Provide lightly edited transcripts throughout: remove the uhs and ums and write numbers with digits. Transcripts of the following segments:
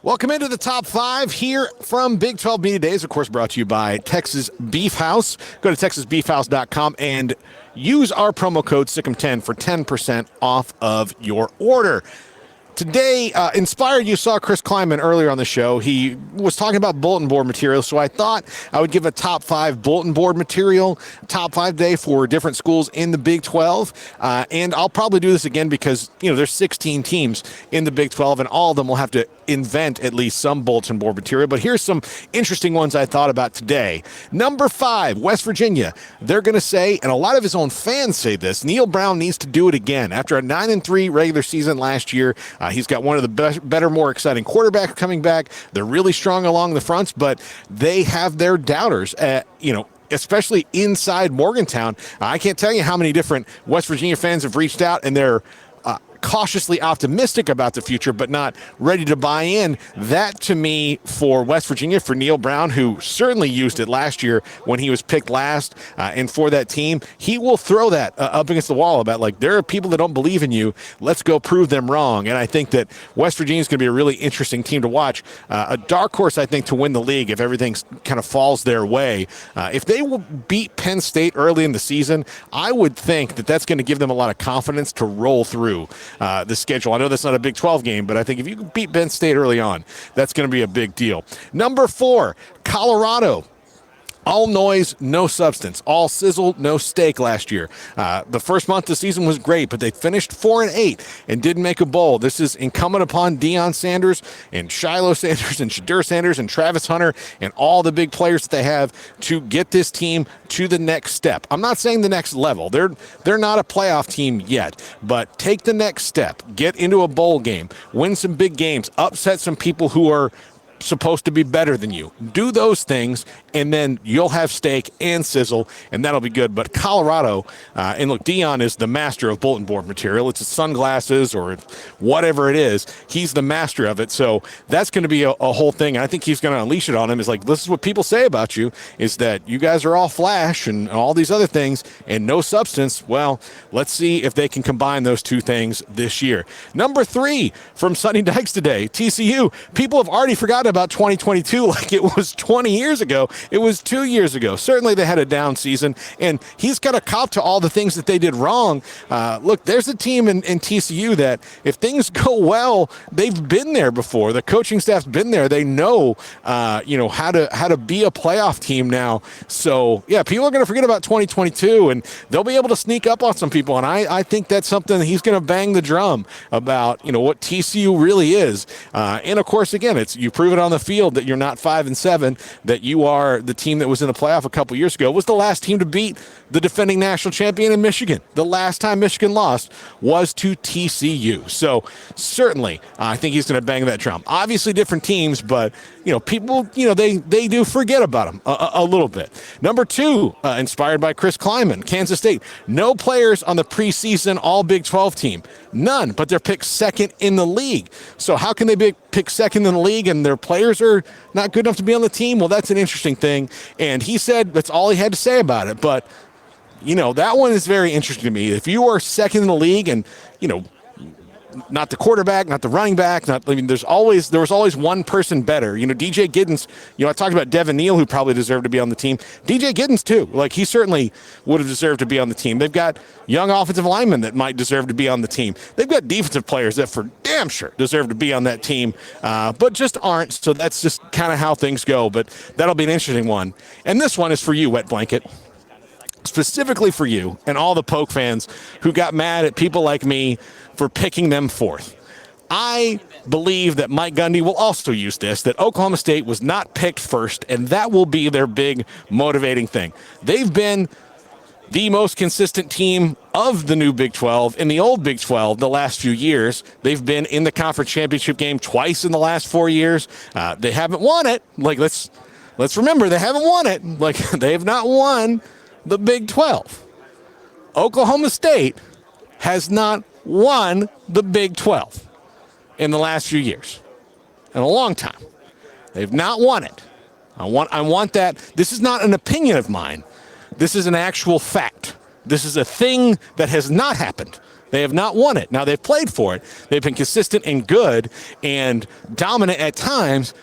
Welcome into the top five here from Big 12 Media Days, of course, brought to you by Texas Beef House. Go to texasbeefhouse.com and use our promo code SICK'EM10 for 10% off of your order. Today, Inspired, you saw Chris Kleiman earlier on the show. He was talking about bulletin board material, so I thought I would give a top five bulletin board material, top 5 day for different schools in the Big 12. And I'll probably do this again because, there's 16 teams in the Big 12, and all of them will have to invent at least some bulletin board material. But here's some interesting ones I thought about today. Number 5, West Virginia. They're going to say, and a lot of his own fans say this, Neal Brown needs to do it again. After a 9-3 regular season last year, he's got one of the better, more exciting quarterbacks coming back. They're really strong along the fronts, but they have their doubters, especially inside Morgantown. I can't tell you how many different West Virginia fans have reached out, and they're cautiously optimistic about the future, but not ready to buy in. That, to me, for West Virginia, for Neal Brown, who certainly used it last year when he was picked last, and for that team, he will throw that up against the wall about, there are people that don't believe in you. Let's go prove them wrong. And I think that West Virginia is going to be a really interesting team to watch. A dark horse, I think, to win the league if everything kind of falls their way. If they will beat Penn State early in the season, I would think that that's going to give them a lot of confidence to roll through the schedule. I know that's not a Big 12 game, but I think if you beat Penn State early on, that's going to be a big deal. Number 4, Colorado. All noise, no substance. All sizzle, no steak last year. The first month of the season was great, but they finished 4-8 and didn't make a bowl. This is incumbent upon Deion Sanders and Shiloh Sanders and Shadur Sanders and Travis Hunter and all the big players that they have to get this team to the next step. I'm not saying the next level. They're not a playoff team yet, but take the next step. Get into a bowl game. Win some big games. Upset some people who are supposed to be better than you. Do those things, and then you'll have steak and sizzle, and that'll be good. But Colorado, and look, Deion is the master of bulletin board material. It's his sunglasses or whatever it is. He's the master of it. So that's going to be a whole thing. And I think he's going to unleash it on him. Is this is what people say about you, is that you guys are all flash and all these other things and no substance. Well, let's see if they can combine those two things this year. Number 3 from Sonny Dykes today, TCU. People have already forgotten about 2022 like it was 20 years ago. It was 2 years ago. Certainly they had a down season, and he's got to cop to all the things that they did wrong. Look, there's a team in TCU that if things go well, they've been there before. The coaching staff's been there. They know, how to be a playoff team now. So, yeah, people are going to forget about 2022, and they'll be able to sneak up on some people, and I think that's something that he's going to bang the drum about, what TCU really is. And, of course, again, you prove it on the field that you're not 5-7, that you are the team that was in the playoff a couple years ago, was the last team to beat the defending national champion in Michigan. The last time Michigan lost was to TCU. So certainly, I think he's going to bang that drum. Obviously different teams, but, people, they do forget about them a little bit. Number 2, inspired by Chris Kleiman, Kansas State. No players on the preseason all Big 12 team. None, but they're picked second in the league. So how can they be picked second in the league and their players are not good enough to be on the team? Well, that's an interesting thing. And he said that's all he had to say about it. But, that one is very interesting to me. If you are second in the league and, not the quarterback, not the running back, there was always one person better. DJ Giddens, I talked about Devin Neal, who probably deserved to be on the team. DJ Giddens, too. He certainly would have deserved to be on the team. They've got young offensive linemen that might deserve to be on the team. They've got defensive players that for damn sure deserve to be on that team, but just aren't. So that's just kind of how things go. But that'll be an interesting one. And this one is for you, Wet Blanket. Specifically for you and all the Polk fans who got mad at people like me for picking them fourth. I believe that Mike Gundy will also use this, that Oklahoma State was not picked first, and that will be their big motivating thing. They've been the most consistent team of the new Big 12 in the old Big 12 the last few years. They've been in the conference championship game twice in the last 4 years. They haven't won it. Let's remember, they haven't won it. They have not won the Big 12. Oklahoma State has not won the Big 12 in the last few years. In a long time. They've not won it. I want that. This is not an opinion of mine. This is an actual fact. This is a thing that has not happened They have not won it. Now, they've played for it. They've been consistent and good and dominant at times,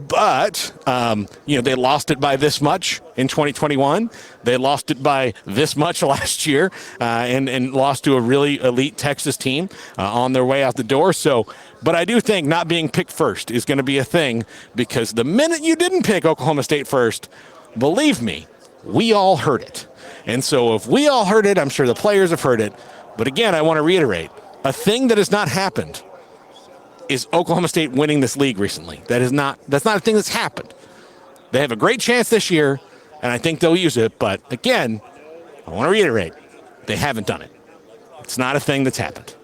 but, they lost it by this much in 2021. They lost it by this much last year and lost to a really elite Texas team on their way out the door. So, but I do think not being picked first is going to be a thing, because the minute you didn't pick Oklahoma State first, believe me, we all heard it. And so if we all heard it, I'm sure the players have heard it. But again, I want to reiterate, a thing that has not happened is Oklahoma State winning this league recently. That's not a thing that's happened. They have a great chance this year, and I think they'll use it. But again, I want to reiterate, they haven't done it. It's not a thing that's happened.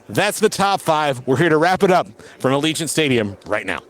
That's the top 5. We're here to wrap it up from Allegiant Stadium right now.